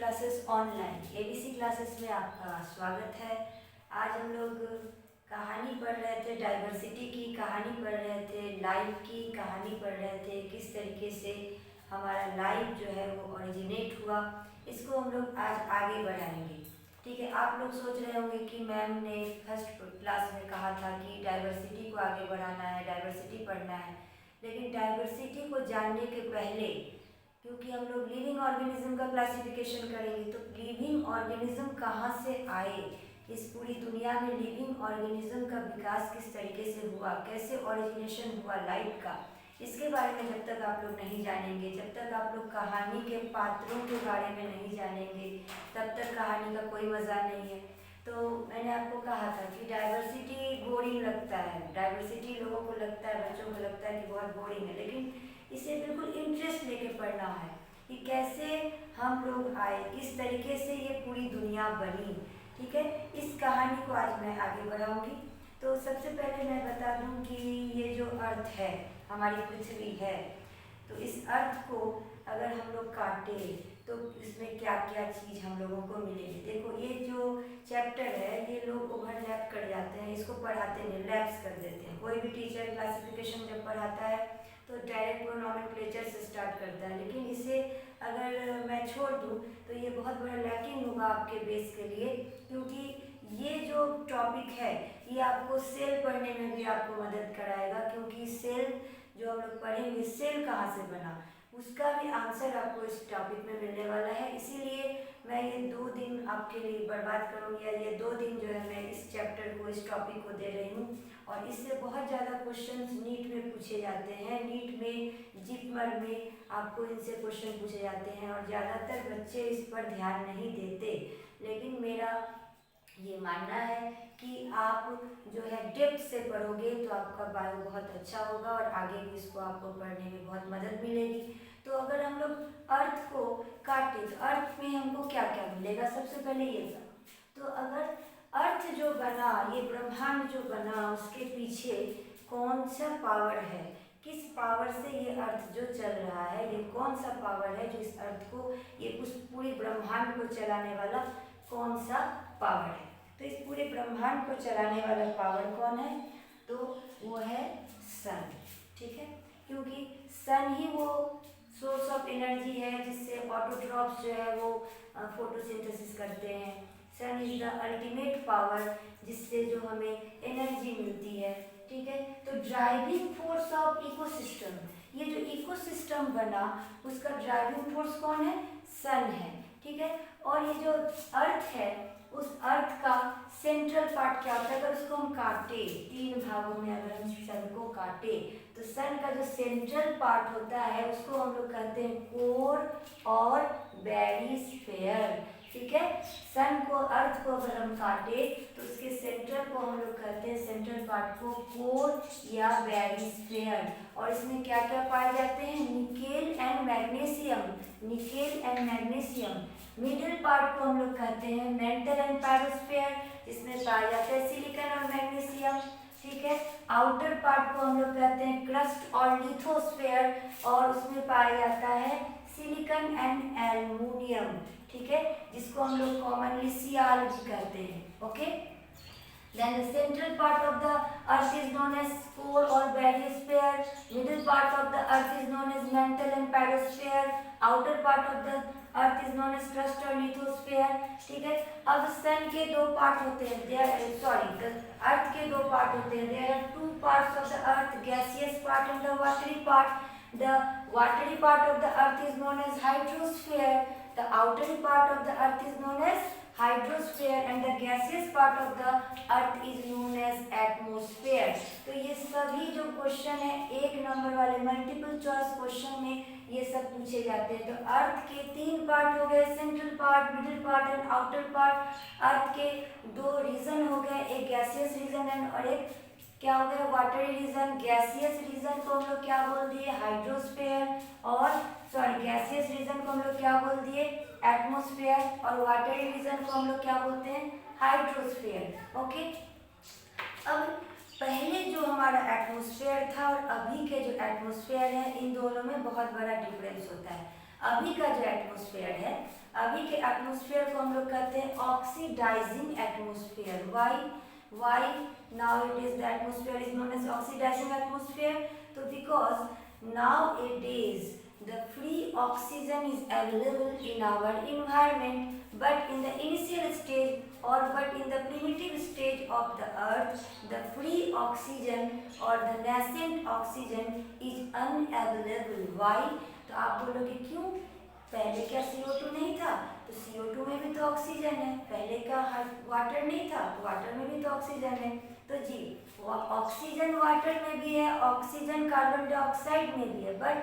Classes online ABC classes में आपका स्वागत है। आज हम लोग कहानी पढ़ रहे थे, डाइवर्सिटी की कहानी पढ़ रहे थे, लाइफ की कहानी पढ़ रहे थे, किस तरीके से हमारा लाइफ जो है वो ओरिजिनेट हुआ। इसको हम लोग आज आगे बढ़ाएंगे। ठीक है, आप लोग सोच रहे होंगे कि मैम ने फर्स्ट क्लास में कहा था कि डाइवर्सिटी को आगे बढ़ाना है, डाइवर्सिटी पढ़ना है, लेकिन डाइवर्सिटी को जानने के पहले, क्योंकि हम लोग लिविंग ऑर्गेनिज्म का क्लासिफिकेशन करेंगे, तो लिविंग ऑर्गेनिज्म कहाँ से आए, इस पूरी दुनिया में लिविंग ऑर्गेनिज्म का विकास किस तरीके से हुआ, कैसे ओरिजिनेशन हुआ लाइफ का, इसके बारे में जब तक आप लोग नहीं जानेंगे, जब तक आप लोग कहानी के पात्रों के बारे में नहीं जानेंगे, तब तक कहानी का कोई मज़ा नहीं है। तो मैंने आपको कहा था कि डाइवर्सिटी बोरिंग लगता है, डाइवर्सिटी लोगों को लगता है, बच्चों को लगता है कि बहुत बोरिंग है, लेकिन इसे बिल्कुल इंटरेस्ट लेके पढ़ना है कि कैसे हम लोग आए, किस तरीके से ये पूरी दुनिया बनी। ठीक है, इस कहानी को आज मैं आगे बढ़ाऊंगी। तो सबसे पहले मैं बता दूं कि ये जो अर्थ है, हमारी पृथ्वी है, तो इस अर्थ को अगर हम लोग काटे तो इसमें क्या क्या चीज़ हम लोगों को मिलेगी। देखो, ये जो चैप्टर है ये लोग ओवरलैप कर जाते हैं, इसको पढ़ाते नहीं, लैप्स कर देते हैं। कोई भी टीचर क्लासिफिकेशन जब पढ़ाता है तो डायरेक्ट वो नॉमेनक्लेचर से स्टार्ट करता है, लेकिन इसे अगर मैं छोड़ दूँ तो ये बहुत बड़ा लैकिंग होगा आपके बेस के लिए, क्योंकि ये जो टॉपिक है ये आपको सेल पढ़ने में भी आपको मदद कराएगा, क्योंकि सेल जो हम लोग पढ़ेंगे, सेल कहाँ से बना, उसका भी आंसर आपको इस टॉपिक में मिलने वाला है। इसीलिए मैं ये 2 दिन आपके लिए बर्बाद करूँगी, या ये 2 दिन जो है मैं इस चैप्टर को, इस टॉपिक को दे रही हूँ। और इससे बहुत ज़्यादा क्वेश्चंस नीट में पूछे जाते हैं, नीट में, जिपमर में आपको इनसे क्वेश्चन पूछे जाते हैं, और ज़्यादातर बच्चे इस पर ध्यान नहीं देते। लेकिन मेरा ये मानना है कि आप जो है डेप्थ से पढ़ोगे तो आपका बायो बहुत अच्छा होगा, और आगे भी इसको आपको पढ़ने में बहुत मदद मिलेगी। तो अगर हम लोग अर्थ को काटें तो अर्थ में हमको क्या क्या मिलेगा, सबसे पहले ये था। तो अगर अर्थ जो बना, ये ब्रह्मांड जो बना, उसके पीछे कौन सा पावर है, किस पावर से ये अर्थ जो चल रहा है, ये कौन सा पावर है जो इस अर्थ को, ये उस पूरे ब्रह्मांड को चलाने वाला कौन सा पावर है। तो इस पूरे ब्रह्मांड को चलाने वाला पावर कौन है, तो वो है सन। ठीक है, क्योंकि सन ही वो सोर्स ऑफ एनर्जी है जिससे ऑटोट्रॉप्स जो है वो फोटोसिंथेसिस करते हैं। सन इज द अल्टीमेट पावर जिससे जो हमें एनर्जी मिलती है। ठीक है, तो ड्राइविंग फोर्स ऑफ इकोसिस्टम, ये जो इकोसिस्टम बना उसका ड्राइविंग फोर्स कौन है, सन है। ठीक है, और ये जो अर्थ है, उस अर्थ का सेंट्रल पार्ट क्या होता है, अगर उसको हम काटे 3 भागों में, अगर हम सन को काटे तो सन का जो सेंट्रल पार्ट होता है उसको हम लोग कहते हैं कोर और बैरिस्फीयर। ठीक है, सन को, अर्थ को अगर हम काटे तो उसके सेंट्रल को हम लोग कहते हैं, सेंट्रल पार्ट को कोर या बैरिस्फीयर। और इसमें क्या क्या पाए जाते हैं, nickel and magnesium, nickel and magnesium. Middle part को हम लोग कहते हैं मेंटल एंड पैरोस्फीयर, जिसमें पाए जाते हैं सिलिकॉन और मैग्नीशियम। ठीक है, आउटर पार्ट को हम लोग कहते हैं क्रस्ट और लिथोस्फीयर, और उसमें पाया जाता है सिलिकॉन एंड एल्युमिनियम। ठीक है, जिसको हम लोग कॉमनली सियाल भी कहते हैं। Okay, then the central part of the earth is known as core or bariosphere, middle part of the earth is known as mantle and perosphere, outer part of the earth is known as crust or lithosphere। ठीक है, अब सन के 2 part होते हैं, अर्थ के 2 part होते हैं। there are 2 parts of the earth, gaseous part and the watery part। the watery part of the earth is known as hydrosphere, the outer part of the earth is known as hydrosphere and the gaseous part of the earth is known as atmosphere. तो ये सभी जो question है 1 number वाले multiple choice question में ये सब पूछे जाते हैं। तो अर्थ के 3 पार्ट हो गए, central part, middle part and outer part. Earth के 2 रीजन हो गए, एक गैसियस रीजन एंड और एक क्या हो गया, वाटरी रीजन। गैसियस रीजन को हम लोग क्या बोल दिए, हाइड्रोस्फीयर, और गैसियस रीजन को हम लोग क्या बोल दिए, एटमॉस्फेयर, और वाटरी रीजन को हम लोग क्या बोलते हैं, हाइड्रोस्फीयर। ओके, अब पहले जो हमारा एटमॉस्फेयर था और अभी के जो एटमॉस्फेयर है, इन दोनों में बहुत बड़ा डिफरेंस होता है। अभी का जो एटमॉस्फेयर है, अभी के एटमॉस्फेयर को हम लोग कहते हैं oxidising atmosphere. Why now it is the atmosphere is known as oxidising atmosphere. तो because now it is the free oxygen is available in our environment, but in the initial stage or but in the primitive stage of the earth, the free oxygen or the nascent oxygen is unavailable. Why? तो आप बोलोगे क्यों? पहले क्या CO2 नहीं था? तो CO2 में भी तो ऑक्सीजन है। पहले का वाटर नहीं था, वाटर में भी तो ऑक्सीजन है। तो जी ऑक्सीजन वाटर में भी है, ऑक्सीजन कार्बन डाइऑक्साइड में भी है, but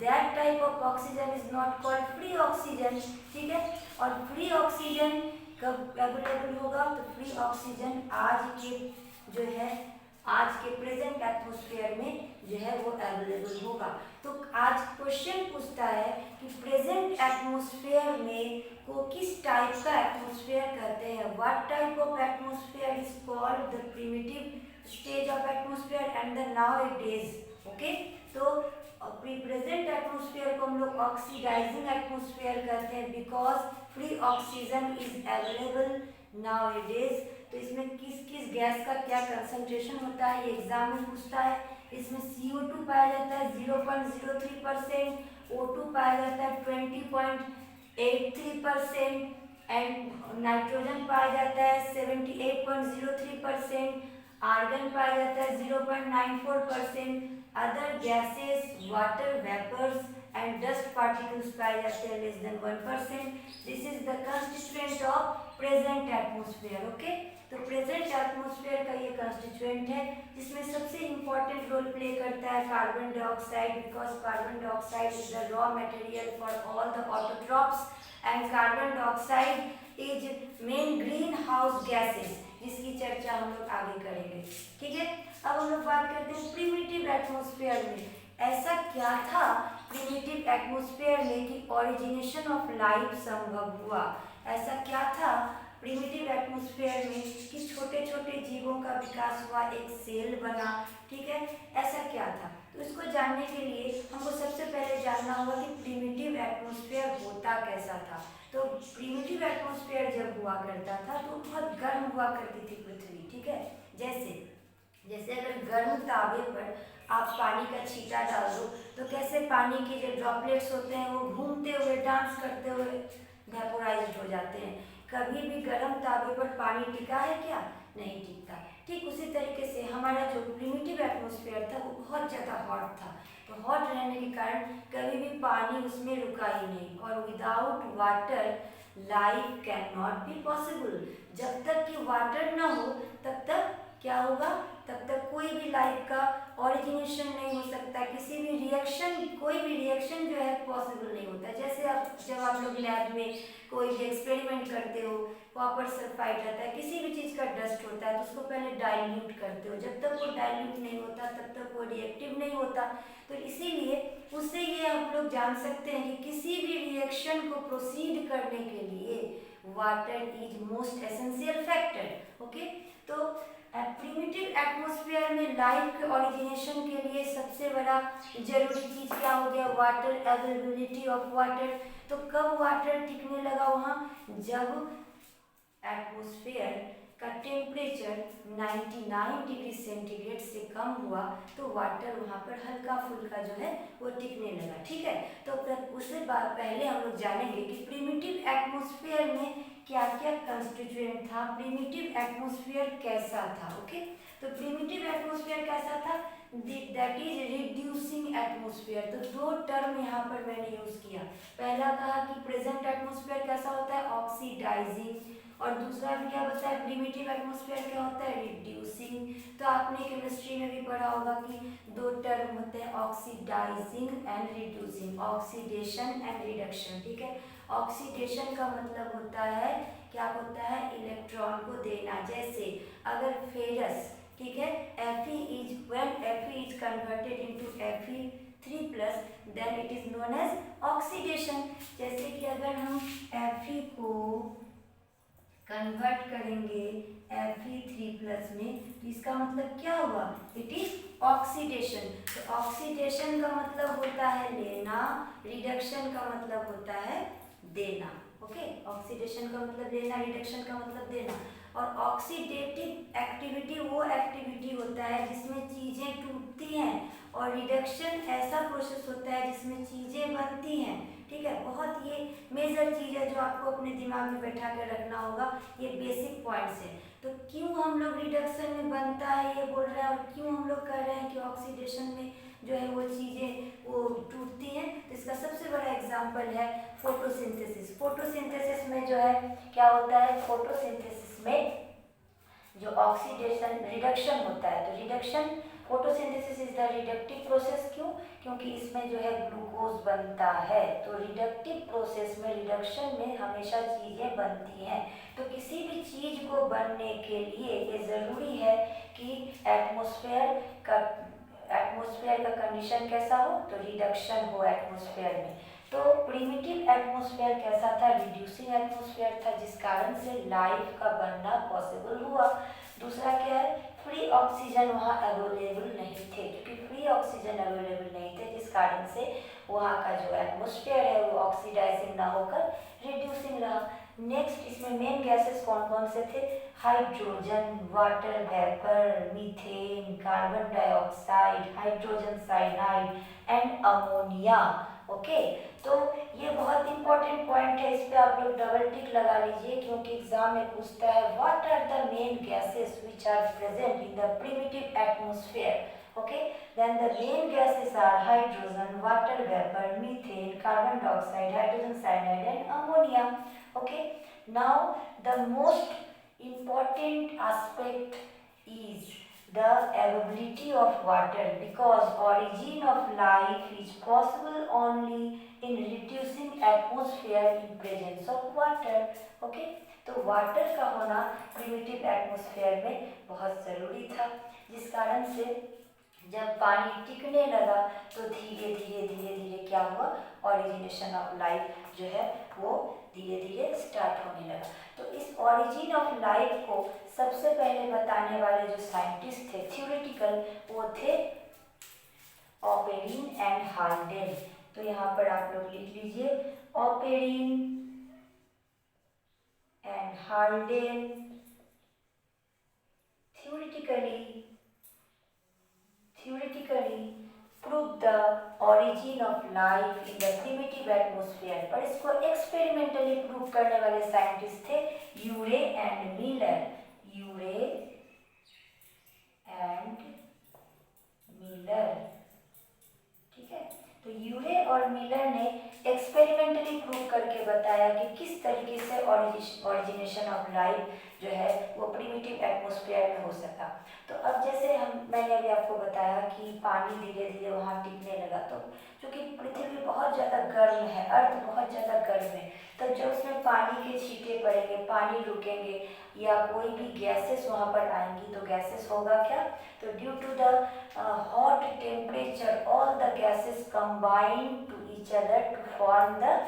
that type of oxygen is not called free oxygen. ठीक है, और फ्री ऑक्सीजन कब अवेलेबल होगा? तो फ्री ऑक्सीजन आज के जो है, आज के प्रेजेंट एटमॉस्फेयर में जो है वो अवेलेबल होगा। तो आज क्वेश्चन पूछता है कि प्रेजेंट एटमॉस्फेयर में को किस टाइप का एटमॉस्फेयर कहते हैं। What type of atmosphere is called the primitive stage of atmosphere and the now it is. Okay, तो प्रेजेंट एटमॉस्फेयर को हम लोग ऑक्सीडाइजिंग एटमॉस्फेयर कहते हैं because free oxygen is available now it is. तो इसमें किस किस गैस का क्या कंसंट्रेशन होता है ये एग्जाम में पूछता है। इसमें CO2 पाया जाता है 0.03%, O2 पाया जाता है 20.83% एंड नाइट्रोजन पाया जाता है 78.03%, आर्गन पाया जाता है 0.94%, other gases water vapours and dust particles पाए जाते हैं less than 1%। This is the constituent of present atmosphere. Okay, तो प्रेजेंट एटमॉस्फेयर का ये कंस्टिट्यूएंट है जिसमें सबसे इंपॉर्टेंट रोल प्ले करता है carbon dioxide, because carbon dioxide is the raw material for all the autotrophs and carbon dioxide is main green house gases, जिसकी चर्चा हम लोग आगे करेंगे। ठीक है, अब हम लोग बात करते हैं प्रिमिटिव एटमॉस्फेयर में ऐसा क्या था प्रिमिटिव एटमॉस्फेयर में कि ओरिजिनेशन ऑफ लाइफ संभव हुआ। ऐसा क्या था प्रिमिटिव एटमॉस्फेयर में कि छोटे छोटे जीवों का विकास हुआ, एक सेल बना। ठीक है, ऐसा क्या था? तो इसको जानने के लिए हमको सबसे पहले जानना होगा कि प्रिमिटिव एटमॉस्फेयर होता कैसा था। तो प्रिमिटिव एटमॉस्फेयर जब हुआ करता था तो बहुत गर्म हुआ करती थी पृथ्वी। ठीक है, जैसे अगर गर्म तावे पर आप पानी का छींटा डाल दो तो कैसे पानी के जो ड्रॉपलेट्स होते हैं वो घूमते हुए डांस करते हुए वेपोराइज्ड हो जाते हैं। कभी भी गर्म तावे पर पानी टिका है क्या? नहीं टिकता। ठीक उसी तरीके से हमारा जो प्रिमिटिव एटमॉस्फेयर था वो बहुत ज़्यादा हॉट था। तो हॉट रहने के कारण कभी भी पानी उसमें रुका ही नहीं, और without water life can not be possible. जब तक कि वाटर ना हो तब तक क्या होगा? तब तक कोई भी लाइफ का ओरिजिनेशन नहीं हो सकता, किसी भी रिएक्शन, कोई भी रिएक्शन जो है पॉसिबल नहीं होता। जैसे जब आप लोग लैब में कोई भी एक्सपेरिमेंट करते हो, कॉपर सल्फाइड रहता है, किसी भी चीज़ का डस्ट होता है तो उसको पहले डाइल्यूट करते हो। जब तक वो डाइल्यूट नहीं होता तब तक वो रिएक्टिव नहीं होता। तो इसीलिए उससे ये हम लोग जान सकते हैं कि किसी भी रिएक्शन को प्रोसीड करने के लिए water is most essential factor. Okay, तो प्रिमिटिव एटमॉस्फेयर में लाइफ के ओरिजिनेशन के लिए सबसे बड़ा जरूरी चीज़ क्या हो गया? Water, availability of water. तो कब वाटर टिकने लगा वहाँ? जब एटमॉस्फेयर का टेम्परेचर 99 डिग्री सेंटीग्रेड से कम हुआ तो वाटर वहाँ पर हल्का फुल्का जो है वो टिकने लगा। ठीक है, तो उससे पहले हम लोग जानेंगे कि प्रिमिटिव एटमॉस्फेयर में क्या क्या कंस्टिट्यूएंट था, प्रिमिटिव एटमॉस्फेयर कैसा था। ओके, तो प्रिमिटिव एटमॉस्फेयर कैसा था? That is reducing atmosphere. तो दो टर्म यहाँ पर मैंने यूज किया। पहला कहा कि प्रेजेंट एटमॉस्फेयर कैसा होता है? ऑक्सीडाइजिंग। और दूसरा भी क्या बताया? प्रिमिटिव एटमॉस्फेयर क्या होता है? रिड्यूसिंग। तो आपने केमिस्ट्री में भी पढ़ा होगा कि दो टर्म होते हैं, oxidising and reducing, oxidation and reduction. ठीक है, ऑक्सीडेशन का मतलब होता है, क्या होता है? इलेक्ट्रॉन को देना। जैसे अगर फेरस, ठीक है, Fe is converted into Fe3+, then it is known as oxidation. जैसे कि अगर हम Fe को कन्वर्ट करेंगे Fe3+ में, तो इसका मतलब क्या हुआ, इट इज ऑक्सीडेशन। तो ऑक्सीडेशन का मतलब होता है लेना, रिडक्शन का मतलब होता है देना। ओके, ऑक्सीडेशन का मतलब लेना, रिडक्शन का मतलब देना। और ऑक्सीडेटिव एक्टिविटी वो एक्टिविटी होता है जिसमें चीज़ें टूटती हैं, और रिडक्शन ऐसा प्रोसेस होता है जिसमें चीज़ें बनती हैं। ठीक है, बहुत ये मेजर चीज़ है जो आपको अपने दिमाग में बैठा कर रखना होगा, ये बेसिक पॉइंट्स है। तो क्यों हम लोग रिडक्शन में बनता है ये बोल रहे हैं, और क्यों हम लोग कह रहे हैं कि ऑक्सीडेशन में जो है वो चीज़ें वो टूटती हैं, तो इसका सबसे बड़ा एग्जाम्पल है फोटोसिंथेसिस। फोटोसिंथेसिस में जो है क्या होता है, फोटोसिंथेसिस में जो ऑक्सीडेशन रिडक्शन होता है, तो reduction photosynthesis is the reductive process. क्यों, क्योंकि इसमें जो है ग्लूकोज बनता है। तो रिडक्टिव प्रोसेस में, रिडक्शन में हमेशा चीज़ें बनती हैं। तो किसी भी चीज़ को बनने के लिए ये ज़रूरी है कि एटमॉस्फेयर का कंडीशन कैसा हो, तो रिडक्शन हो एटमॉस्फेयर में। तो प्रिमिटिव एटमॉस्फेयर कैसा था, रिड्यूसिंग एटमॉस्फेयर था, जिस कारण से लाइफ का बनना पॉसिबल हुआ। दूसरा क्या है, फ्री ऑक्सीजन वहाँ अवेलेबल नहीं थे, क्योंकि फ्री ऑक्सीजन अवेलेबल नहीं थे जिस कारण से वहाँ का जो एटमॉस्फेयर है वो ऑक्सीडाइजिंग ना होकर रिड्यूसिंग रहा। नेक्स्ट इसमें मेन गैसेस कौन कौन से थे, hydrogen, water vapour, methane, carbon dioxide, hydrogen cyanide and ammonia. Okay, तो ये बहुत इंपॉर्टेंट पॉइंट है, इस पे आप लोग डबल टिक लगा लीजिए, क्योंकि एग्जाम में पूछता है what are the main gases which are present in the primitive atmosphere. Okay, then the main gases are hydrogen, water vapor, methane, carbon dioxide, hydrogen cyanide and ammonia. Okay, now the most important aspect is the availability of water, because origin of life is possible only in reducing atmosphere in presence of water. Okay, तो water का होना primitive atmosphere में बहुत ज़रूरी था, जिस कारण से जब पानी टिकने लगा तो धीरे धीरे धीरे धीरे क्या हुआ, ओरिजिनेशन ऑफ लाइफ जो है वो धीरे धीरे स्टार्ट होने लगा। तो इस ओरिजिन ऑफ लाइफ को सबसे पहले बताने वाले जो साइंटिस्ट थे थ्योरेटिकल, वो थे ऑपेरिन एंड हाल्डेन। तो यहाँ पर आप लोग लिख लीजिए, Oparin and Haldane theoretically prove the origin of life in the primitive atmosphere। पर इसको एक्सपेरिमेंटली प्रूव करने वाले साइंटिस्ट थे यूरे एंड मिलर। ठीक है, तो यूरे और मिलर ने एक्सपेरिमेंटली प्रूव करके बताया कि किस तरीके से ओरिजिनेशन ऑफ लाइफ जो है वो प्रिमिटिव एटमॉस्फेयर में हो सका। तो अब जैसे मैंने अभी आपको बताया कि पानी धीरे धीरे वहाँ टिकने लगा, तो क्योंकि पृथ्वी बहुत ज़्यादा गर्म है, अर्थ बहुत ज़्यादा गर्म है, तो जब उसमें पानी के छींटे पड़ेंगे, पानी रुकेंगे या कोई भी गैसेस वहाँ पर आएंगी, तो गैसेस होगा क्या, तो due to the hot temperature all the gases combine to each other to form the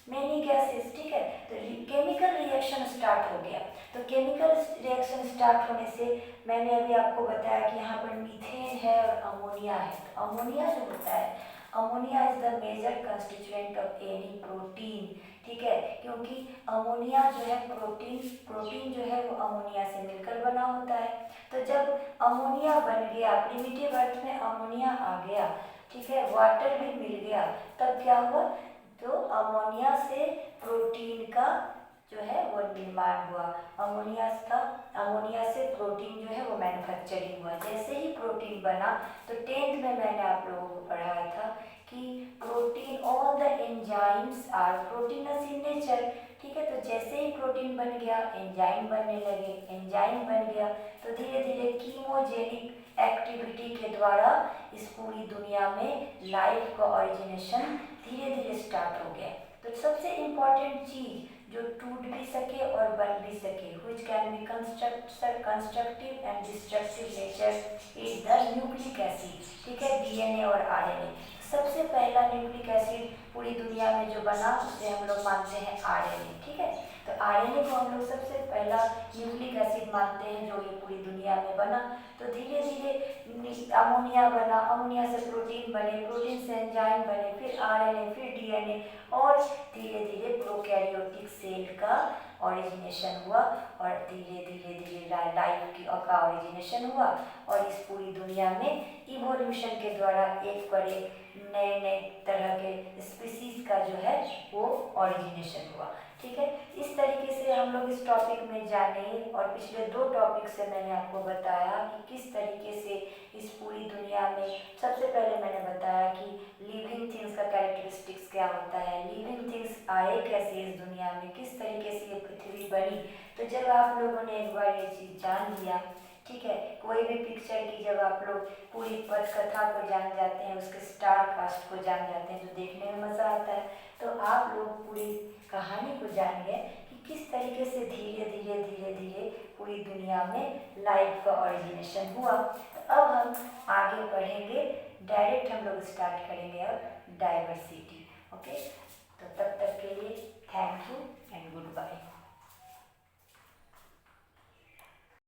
many gases. ठीक है, तो केमिकल रिएक्शन स्टार्ट हो गया। तो केमिकल रिएक्शन स्टार्ट होने से मैंने अभी आपको बताया कि यहाँ पर मीथेन है और अमोनिया है। तो अमोनिया जो होता है, ammonia is the major constituent of any protein. ठीक है, क्योंकि अमोनिया जो है प्रोटीन जो है वो अमोनिया से मिलकर बना होता है। तो जब अमोनिया बन गया, प्रिमिटिव अर्थ में अमोनिया आ गया, ठीक है, वाटर भी मिल गया, तब क्या हुआ, तो अमोनिया से प्रोटीन का जो है वो निर्माण हुआ। अमोनिया से प्रोटीन जो है वो मैन्युफैक्चरिंग हुआ। जैसे ही प्रोटीन बना, तो 10th में मैंने आप लोगों को पढ़ाया था कि protein, all the enzymes are proteins in nature. ठीक है, तो जैसे ही प्रोटीन बन गया, एंजाइम बनने लगे, एंजाइम बन गया, तो धीरे धीरे कीमोजेनिक एक्टिविटी के द्वारा इस पूरी दुनिया में लाइफ का ओरिजिनेशन धीरे धीरे स्टार्ट हो गया। तो सबसे इम्पॉर्टेंट चीज जो टूट भी सके और बन भी सके, which can be constructive and destructive nature, is the nucleic acid। ठीक है, DNA और RNA। सबसे पहला न्यूक्लिक एसिड पूरी दुनिया में जो बना उसे हम लोग मानते हैं RNA। ठीक है, तो आरएनए को हम लोग सबसे पहला न्यूक्लिक एसिड मानते हैं जो ये पूरी दुनिया में बना। तो धीरे धीरे अमोनिया बना, अमोनिया से प्रोटीन बने, प्रोटीन से एंजाइम बने, फिर आरएनए, फिर डीएनए, और धीरे धीरे प्रोकैरियोटिक सेल का ओरिजिनेशन हुआ, और धीरे धीरे धीरे लाइफ का ओरिजिनेशन हुआ। और इस पूरी दुनिया में इवोल्यूशन के द्वारा एक पर एक नए नए तरह के स्पीसीज का जो है वो ओरिजिनेशन हुआ। ठीक है, इस तरीके से हम लोग इस टॉपिक में जाने, और पिछले 2 टॉपिक से मैंने आपको बताया कि किस तरीके से इस पूरी दुनिया में, सबसे पहले मैंने बताया कि लिविंग थिंग्स का कैरेक्टरिस्टिक्स क्या होता है, लिविंग थिंग्स आए कैसे इस दुनिया में, किस तरीके से ये पृथ्वी बनी। तो जब आप लोगों ने एक बार ये चीज़ जान लिया, ठीक है, कोई भी पिक्चर की जब आप लोग पूरी पटकथा को जान जाते हैं, उसके स्टार कास्ट को जान जाते हैं, तो देखने में मज़ा आता है। तो आप लोग पूरी कहानी को जान गए कि किस तरीके से धीरे धीरे धीरे धीरे पूरी दुनिया में लाइफ का ओरिजिनेशन हुआ। तो अब हम आगे बढ़ेंगे, डायरेक्ट हम लोग स्टार्ट करेंगे अब डाइवर्सिटी। ओके,